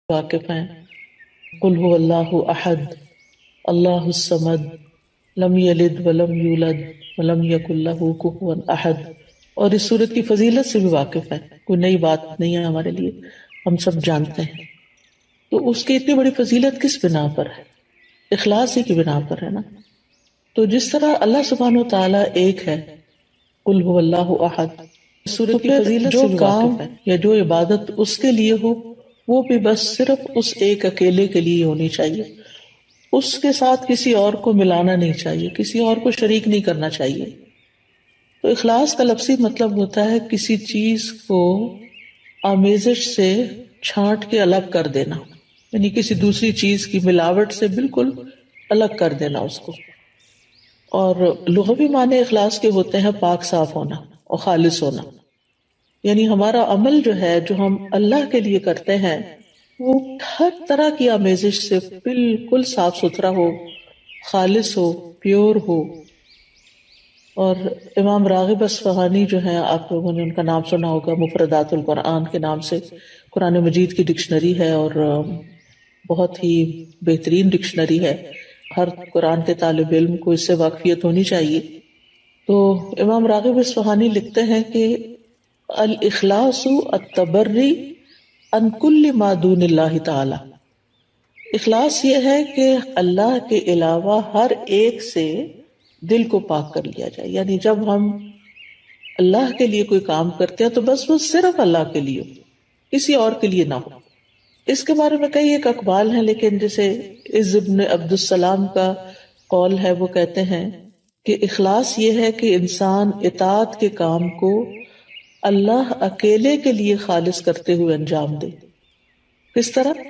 واقف ہیں. قل هو اللہ احد اللہ الصمد لم یلد ولم یولد ولم یکن لہ کفوا احد، اور اس صورت کی فضیلت سے بھی واقف ہے. کوئی نئی بات نہیں ہے ہمارے لیے، ہم سب جانتے ہیں. تو اس کی اتنی بڑی فضیلت کس بنا پر ہے؟ اخلاص ہی کی بنا پر ہے نا. تو جس طرح اللہ سبحانہ و تعالیٰ ایک ہے، قل هو اللہ احد، تو پھر جو کام یا جو عبادت اس کے لیے ہو وہ بھی بس صرف اس ایک اکیلے کے لیے ہونی چاہیے. اس کے ساتھ کسی اور کو ملانا نہیں چاہیے، کسی اور کو شریک نہیں کرنا چاہیے. تو اخلاص کا لفظی مطلب ہوتا ہے کسی چیز کو آمیزش سے چھانٹ کے الگ کر دینا، یعنی کسی دوسری چیز کی ملاوٹ سے بالکل الگ کر دینا اس کو. اور لغوی معنی اخلاص کے ہوتے ہیں پاک صاف ہونا اور خالص ہونا. یعنی ہمارا عمل جو ہے، جو ہم اللہ کے لیے کرتے ہیں، وہ ہر طرح کی آمیزش سے بالکل صاف ستھرا ہو، خالص ہو، پیور ہو. اور امام راغب اصفہانی جو ہیں، آپ لوگوں نے ان کا نام سنا ہوگا، مفردات القرآن کے نام سے قرآن مجید کی ڈکشنری ہے، اور بہت ہی بہترین ڈکشنری ہے. ہر قرآن کے طالب علم کو اس سے واقفیت ہونی چاہیے. تو امام راغب اصفہانی لکھتے ہیں کہ الاخلاص التبری عن کل ما دون اللہ تعالی. اخلاص یہ ہے کہ اللہ کے علاوہ ہر ایک سے دل کو پاک کر لیا جائے. یعنی جب ہم اللہ کے لیے کوئی کام کرتے ہیں تو بس وہ صرف اللہ کے لیے ہو، کسی اور کے لیے نہ ہو. اس کے بارے میں کئی ایک اقوال ہیں، لیکن جیسے عز ابن عبد السلام کا قول ہے، وہ کہتے ہیں کہ اخلاص یہ ہے کہ انسان اطاعت کے کام کو اللہ اکیلے کے لیے خالص کرتے ہوئے انجام دے. کس طرح؟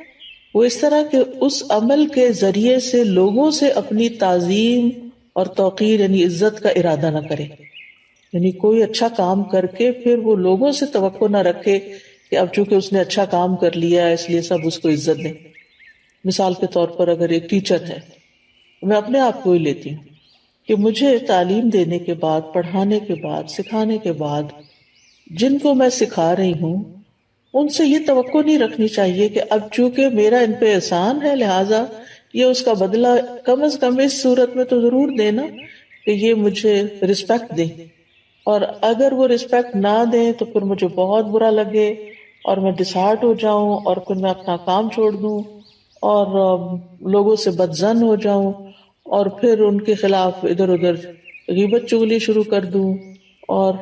وہ اس طرح کہ اس عمل کے ذریعے سے لوگوں سے اپنی تعظیم اور توقیر یعنی عزت کا ارادہ نہ کرے. یعنی کوئی اچھا کام کر کے پھر وہ لوگوں سے توقع نہ رکھے کہ اب چونکہ اس نے اچھا کام کر لیا اس لیے سب اس کو عزت دیں. مثال کے طور پر اگر ایک ٹیچر ہے، میں اپنے آپ کو ہی لیتی ہوں کہ مجھے تعلیم دینے کے بعد، پڑھانے کے بعد، سکھانے کے بعد جن کو میں سکھا رہی ہوں ان سے یہ توقع نہیں رکھنی چاہیے کہ اب چونکہ میرا ان پہ احسان ہے لہٰذا یہ اس کا بدلہ کم از کم اس صورت میں تو ضرور دینا کہ یہ مجھے رسپیکٹ دیں. اور اگر وہ رسپیکٹ نہ دیں تو پھر مجھے بہت برا لگے اور میں ڈسہارٹ ہو جاؤں اور پھر میں اپنا کام چھوڑ دوں اور لوگوں سے بدظن ہو جاؤں اور پھر ان کے خلاف ادھر ادھر غیبت چغلی شروع کر دوں اور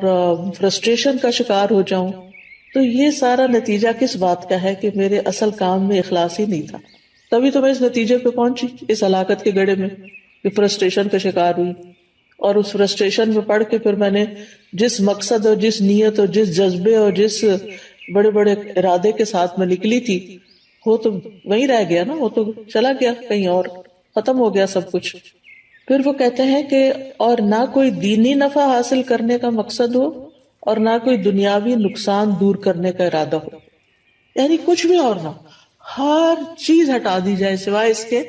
فرسٹریشن کا شکار ہو جاؤں. تو یہ سارا نتیجہ کس بات کا ہے کہ میرے اصل کام میں اخلاص ہی نہیں تھا. تبھی تو میں اس نتیجے پہ پہنچی، اس ہلاکت کے گڑھے میں کہ فرسٹریشن کا شکار ہوئی. اور اس فرسٹریشن میں پڑھ کے پھر میں نے جس مقصد اور جس نیت اور جس جذبے اور جس بڑے بڑے ارادے کے ساتھ میں نکلی تھی وہ تو وہیں رہ گیا نا، وہ تو چلا گیا کہیں اور، ختم ہو گیا سب کچھ. پھر وہ کہتے ہیں کہ اور نہ کوئی دینی نفع حاصل کرنے کا مقصد ہو اور نہ کوئی دنیاوی نقصان دور کرنے کا ارادہ ہو. یعنی کچھ بھی اور نہ، ہر چیز ہٹا دی جائے سوائے اس کے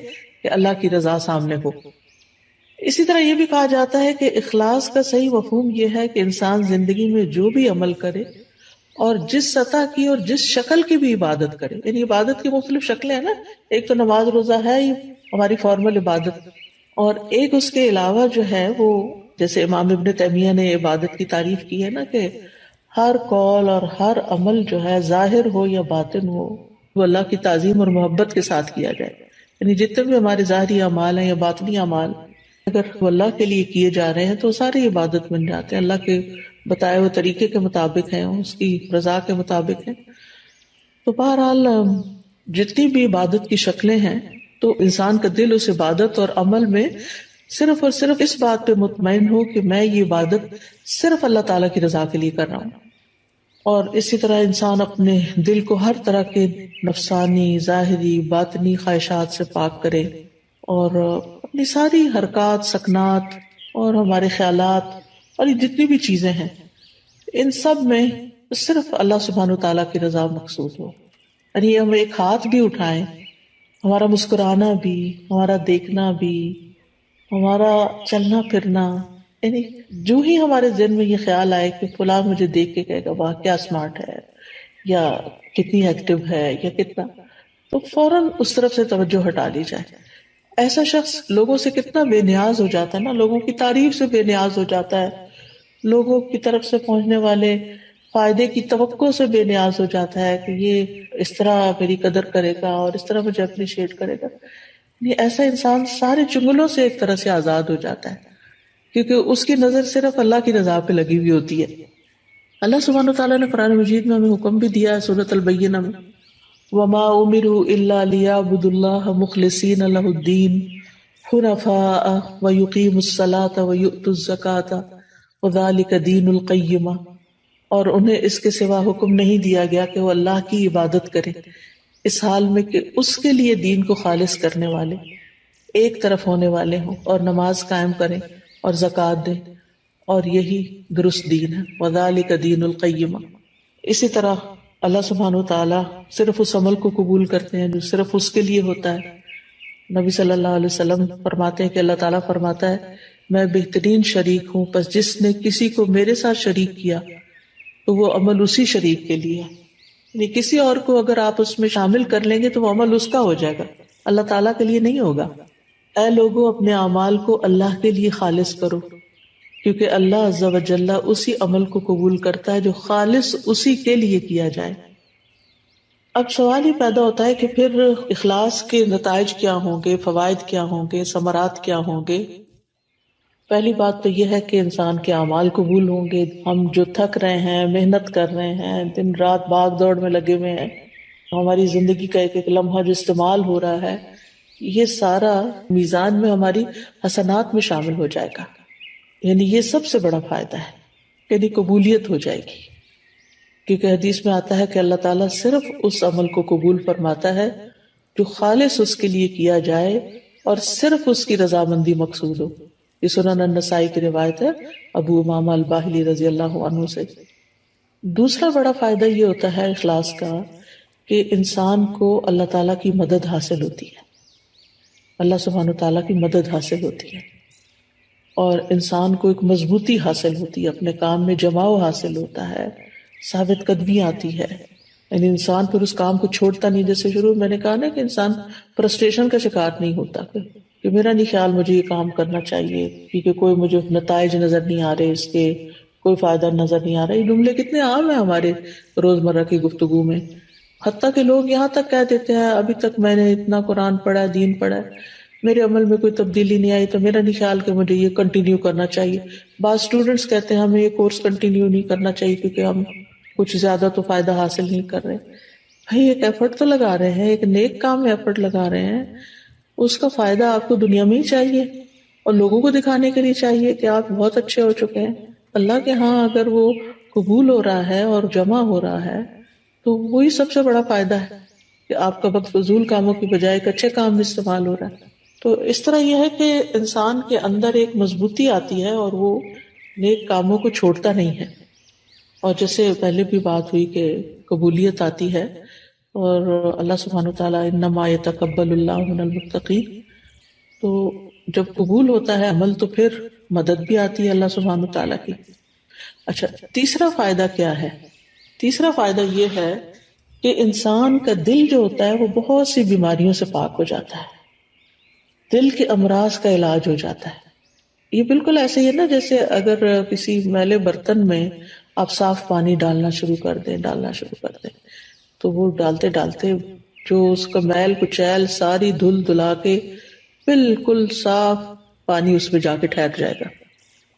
کہ اللہ کی رضا سامنے ہو. اسی طرح یہ بھی کہا جاتا ہے کہ اخلاص کا صحیح مفہوم یہ ہے کہ انسان زندگی میں جو بھی عمل کرے اور جس سطح کی اور جس شکل کی بھی عبادت کرے. یعنی عبادت کی مختلف شکلیں ہیں نا، ایک تو نماز روزہ ہے ہی ہماری فارمل عبادت، اور ایک اس کے علاوہ جو ہے وہ جیسے امام ابن تیمیہ نے عبادت کی تعریف کی ہے نا کہ ہر قول اور ہر عمل جو ہے ظاہر ہو یا باطن ہو وہ اللہ کی تعظیم اور محبت کے ساتھ کیا جائے. یعنی جتنے بھی ہمارے ظاہری اعمال ہیں یا باطنی اعمال اگر وہ اللہ کے لیے کیے جا رہے ہیں تو ساری عبادت بن جاتے ہیں، اللہ کے بتائے ہوئے طریقے کے مطابق ہیں، اس کی رضا کے مطابق ہیں. تو بہرحال جتنی بھی عبادت کی شکلیں ہیں تو انسان کا دل اس عبادت اور عمل میں صرف اور صرف اس بات پہ مطمئن ہو کہ میں یہ عبادت صرف اللہ تعالیٰ کی رضا کے لیے کر رہا ہوں. اور اسی طرح انسان اپنے دل کو ہر طرح کے نفسانی، ظاہری، باطنی خواہشات سے پاک کرے اور اپنی ساری حرکات، سکنات اور ہمارے خیالات اور یہ جتنی بھی چیزیں ہیں ان سب میں صرف اللہ سبحانہ وتعالیٰ کی رضا مقصود ہو. یعنی ہم ایک ہاتھ بھی اٹھائیں، ہمارا مسکرانا بھی، ہمارا دیکھنا بھی، ہمارا چلنا پھرنا، یعنی جو ہی ہمارے ذہن میں یہ خیال آئے کہ فلاں مجھے دیکھ کے کہے گا واہ کیا اسمارٹ ہے یا کتنی ایکٹیو ہے یا کتنا، تو فوراً اس طرف سے توجہ ہٹا لی جائے. ایسا شخص لوگوں سے کتنا بے نیاز ہو جاتا ہے نا، لوگوں کی تعریف سے بے نیاز ہو جاتا ہے، لوگوں کی طرف سے پہنچنے والے فائدے کی توقع سے بے نیاز ہو جاتا ہے کہ یہ اس طرح میری قدر کرے گا اور اس طرح مجھے اپریشیٹ کرے گا. یہ ایسا انسان سارے چنگلوں سے ایک طرح سے آزاد ہو جاتا ہے، کیونکہ اس کی نظر صرف اللہ کی رضا پہ لگی ہوئی ہوتی ہے. اللہ سبحانہ وتعالیٰ نے قرآن مجید میں ہمیں حکم بھی دیا ہے سورۃ البینہ میں، وما امروا الا ليعبدوا الله مخلصين له الدين حنفاء ويقيموا الصلاة ويؤتوا الزكاة وذلك دين القيمة. اور انہیں اس کے سوا حکم نہیں دیا گیا کہ وہ اللہ کی عبادت کرے اس حال میں کہ اس کے لیے دین کو خالص کرنے والے، ایک طرف ہونے والے ہوں، اور نماز قائم کریں اور زکوٰۃ دیں، اور یہی درست دین ہے. وذلك دین القیمہ. اسی طرح اللہ سبحانہ وتعالیٰ صرف اس عمل کو قبول کرتے ہیں جو صرف اس کے لیے ہوتا ہے. نبی صلی اللہ علیہ وسلم فرماتے ہیں کہ اللہ تعالیٰ فرماتا ہے میں بہترین شریک ہوں، پس جس نے کسی کو میرے ساتھ شریک کیا تو وہ عمل اسی شریک کے لیے ہے. یعنی کسی اور کو اگر آپ اس میں شامل کر لیں گے تو وہ عمل اس کا ہو جائے گا، اللہ تعالیٰ کے لیے نہیں ہوگا. اے لوگوں اپنے اعمال کو اللہ کے لیے خالص کرو، کیونکہ اللہ عز و جل اسی عمل کو قبول کرتا ہے جو خالص اسی کے لیے کیا جائے. اب سوال یہ پیدا ہوتا ہے کہ پھر اخلاص کے نتائج کیا ہوں گے، فوائد کیا ہوں گے، ثمرات کیا ہوں گے؟ پہلی بات تو یہ ہے کہ انسان کے اعمال قبول ہوں گے. ہم جو تھک رہے ہیں، محنت کر رہے ہیں، دن رات بھاگ دوڑ میں لگے ہوئے ہیں، ہماری زندگی کا ایک ایک لمحہ جو استعمال ہو رہا ہے، یہ سارا میزان میں ہماری حسنات میں شامل ہو جائے گا. یعنی یہ سب سے بڑا فائدہ ہے، یعنی قبولیت ہو جائے گی. کیونکہ حدیث میں آتا ہے کہ اللہ تعالیٰ صرف اس عمل کو قبول فرماتا ہے جو خالص اس کے لیے کیا جائے اور صرف اس کی رضامندی مقصود ہو. یہ سنن النسائی کی روایت ہے ابو امامہ الباہلی رضی اللہ عنہ سے. دوسرا بڑا فائدہ یہ ہوتا ہے اخلاص کا کہ انسان کو اللہ تعالیٰ کی مدد حاصل ہوتی ہے، اللہ سبحانہ تعالیٰ کی مدد حاصل ہوتی ہے، اور انسان کو ایک مضبوطی حاصل ہوتی ہے، اپنے کام میں جماؤ حاصل ہوتا ہے، ثابت قدمی آتی ہے. یعنی انسان پھر اس کام کو چھوڑتا نہیں. جیسے شروع میں نے کہا نا کہ انسان فرسٹریشن کا شکار نہیں ہوتا کہ میرا نہیں خیال مجھے یہ کام کرنا چاہیے کیونکہ کوئی مجھے نتائج نظر نہیں آ رہے، اس کے کوئی فائدہ نظر نہیں آ رہا. یہ جملے کتنے عام ہیں ہمارے روزمرہ کی گفتگو میں، حتیٰ کہ لوگ یہاں تک کہہ دیتے ہیں ابھی تک میں نے اتنا قرآن پڑھا ہے، دین پڑھا ہے، میرے عمل میں کوئی تبدیلی نہیں آئی تو میرا نہیں خیال کہ مجھے یہ کنٹینیو کرنا چاہیے. بعض اسٹوڈینٹس کہتے ہیں ہمیں یہ کورس کنٹینیو نہیں کرنا چاہیے کیونکہ ہم کچھ زیادہ تو فائدہ حاصل نہیں کر رہے. بھائی ایک ایفرٹ تو لگا رہے ہیں، ایک نیک کام میں ایفرٹ لگا رہے ہیں، اس کا فائدہ آپ کو دنیا میں ہی چاہیے اور لوگوں کو دکھانے کے لیے چاہیے کہ آپ بہت اچھے ہو چکے ہیں. اللہ کے ہاں اگر وہ قبول ہو رہا ہے اور جمع ہو رہا ہے تو وہی سب سے بڑا فائدہ ہے کہ آپ کا وقت فضول کاموں کی بجائے ایک اچھے کام میں استعمال ہو رہا ہے. تو اس طرح یہ ہے کہ انسان کے اندر ایک مضبوطی آتی ہے اور وہ نیک کاموں کو چھوڑتا نہیں ہے. اور جیسے پہلے بھی بات ہوئی کہ قبولیت آتی ہے اور اللہ سبحانہ وتعالیٰ انما یتقبل اللہ من المتقین. تو جب قبول ہوتا ہے عمل تو پھر مدد بھی آتی ہے اللہ سبحانہ وتعالیٰ کی. اچھا، تیسرا فائدہ کیا ہے؟ تیسرا فائدہ یہ ہے کہ انسان کا دل جو ہوتا ہے وہ بہت سی بیماریوں سے پاک ہو جاتا ہے، دل کے امراض کا علاج ہو جاتا ہے. یہ بالکل ایسے ہی ہے نا جیسے اگر کسی میلے برتن میں آپ صاف پانی ڈالنا شروع کر دیں تو وہ ڈالتے ڈالتے جو اس کا میل کچیل ساری دھل دلا کے بالکل صاف پانی اس میں جا کے ٹھہر جائے گا.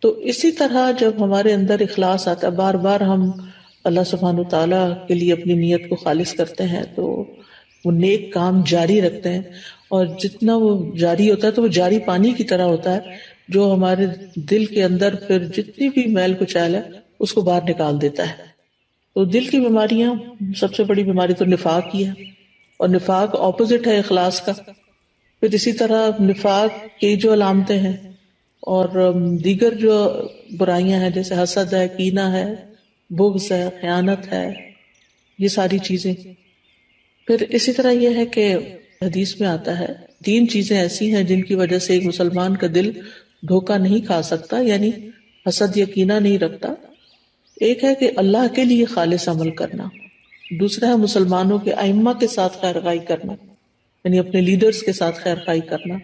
تو اسی طرح جب ہمارے اندر اخلاص آتا ہے، بار بار ہم اللہ سبحانہ تعالیٰ کے لیے اپنی نیت کو خالص کرتے ہیں تو وہ نیک کام جاری رکھتے ہیں، اور جتنا وہ جاری ہوتا ہے تو وہ جاری پانی کی طرح ہوتا ہے جو ہمارے دل کے اندر پھر جتنی بھی میل کچیل ہے اس کو باہر نکال دیتا ہے. تو دل کی بیماریاں، سب سے بڑی بیماری تو نفاق کی ہے، اور نفاق اپوزٹ ہے اخلاص کا. پھر اسی طرح نفاق کی جو علامتیں ہیں اور دیگر جو برائیاں ہیں جیسے حسد ہے، کینہ ہے، بغض ہے، خیانت ہے، یہ ساری چیزیں. پھر اسی طرح یہ ہے کہ حدیث میں آتا ہے 3 چیزیں ایسی ہیں جن کی وجہ سے ایک مسلمان کا دل دھوکہ نہیں کھا سکتا، یعنی حسد یا کینہ نہیں رکھتا. ایک ہے کہ اللہ کے لیے خالص عمل کرنا، دوسرا ہے مسلمانوں کے ائمہ کے ساتھ خیر خواہی کرنا، یعنی اپنے لیڈرز کے ساتھ خیر خواہی کرنا،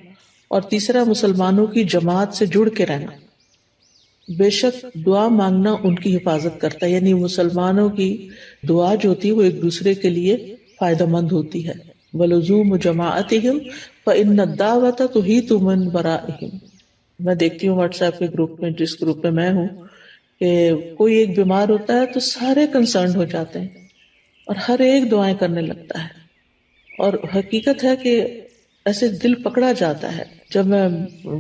اور تیسرا مسلمانوں کی جماعت سے جڑ کے رہنا۔ بے شک دعا مانگنا ان کی حفاظت کرتا ہے، یعنی مسلمانوں کی دعا جو ہوتی ہے وہ ایک دوسرے کے لیے فائدہ مند ہوتی ہے۔ وَلُزُومُ جَمَاعَتِهِمْ فَإِنَّ الدَّعْوَةَ تُحِيطُ مِن وَرَائِهِمْ۔ میں دیکھتی ہوں واٹس ایپ کے گروپ میں، جس گروپ میں میں ہوں، کہ کوئی ایک بیمار ہوتا ہے تو سارے کنسرنڈ ہو جاتے ہیں اور ہر ایک دعائیں کرنے لگتا ہے، اور حقیقت ہے کہ ایسے دل پکڑا جاتا ہے۔ جب میں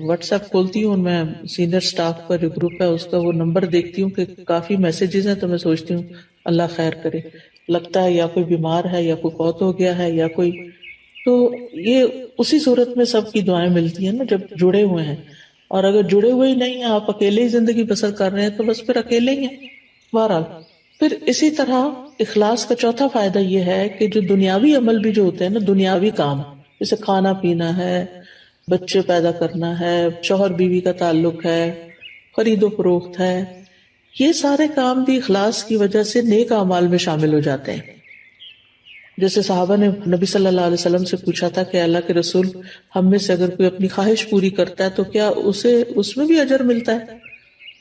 واٹس ایپ کھولتی ہوں، میں سینئر سٹاف کا جو گروپ ہے اس کا وہ نمبر دیکھتی ہوں کہ کافی میسیجز ہیں، تو میں سوچتی ہوں اللہ خیر کرے، لگتا ہے یا کوئی بیمار ہے یا کوئی فوت ہو گیا ہے یا کوئی، تو یہ اسی صورت میں سب کی دعائیں ملتی ہیں نا جب جڑے ہوئے ہیں، اور اگر جڑے ہوئے ہی نہیں ہیں، آپ اکیلے ہی زندگی بسر کر رہے ہیں تو بس پھر اکیلے ہی ہیں بہرحال۔ پھر اسی طرح اخلاص کا چوتھا فائدہ یہ ہے کہ جو دنیاوی عمل بھی جو ہوتے ہیں نا، دنیاوی کام جیسے کھانا پینا ہے، بچے پیدا کرنا ہے، شوہر بیوی کا تعلق ہے، خرید و فروخت ہے، یہ سارے کام بھی اخلاص کی وجہ سے نیک اعمال میں شامل ہو جاتے ہیں۔ جیسے صحابہ نے نبی صلی اللہ علیہ وسلم سے پوچھا تھا کہ اللہ کے رسول، ہم میں سے اگر کوئی اپنی خواہش پوری کرتا ہے تو کیا اسے اس میں بھی اجر ملتا ہے؟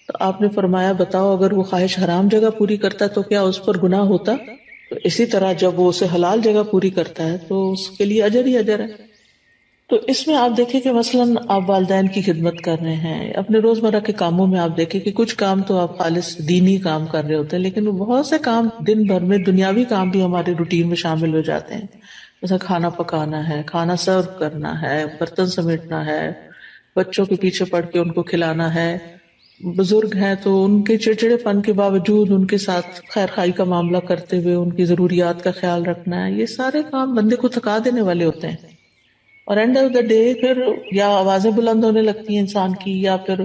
تو آپ نے فرمایا بتاؤ، اگر وہ خواہش حرام جگہ پوری کرتا ہے تو کیا اس پر گناہ ہوتا؟ تو اسی طرح جب وہ اسے حلال جگہ پوری کرتا ہے تو اس کے لیے اجر ہی اجر ہے۔ تو اس میں آپ دیکھیں کہ مثلاً آپ والدین کی خدمت کر رہے ہیں، اپنے روزمرہ کے کاموں میں آپ دیکھیں کہ کچھ کام تو آپ خالص دینی کام کر رہے ہوتے ہیں، لیکن بہت سے کام دن بھر میں دنیاوی کام بھی ہمارے روٹین میں شامل ہو جاتے ہیں، جیسا کھانا پکانا ہے، کھانا سرو کرنا ہے، برتن سمیٹنا ہے، بچوں کے پیچھے پڑھ کے ان کو کھلانا ہے، بزرگ ہیں تو ان کے چڑچڑے پن کے باوجود ان کے ساتھ خیر خائی کا معاملہ کرتے ہوئے ان کی ضروریات کا خیال رکھنا ہے، یہ سارے کام بندے کو تھکا دینے والے ہوتے ہیں، اور اینڈ آف دا ڈے پھر یا آوازیں بلند ہونے لگتی ہیں انسان کی، یا پھر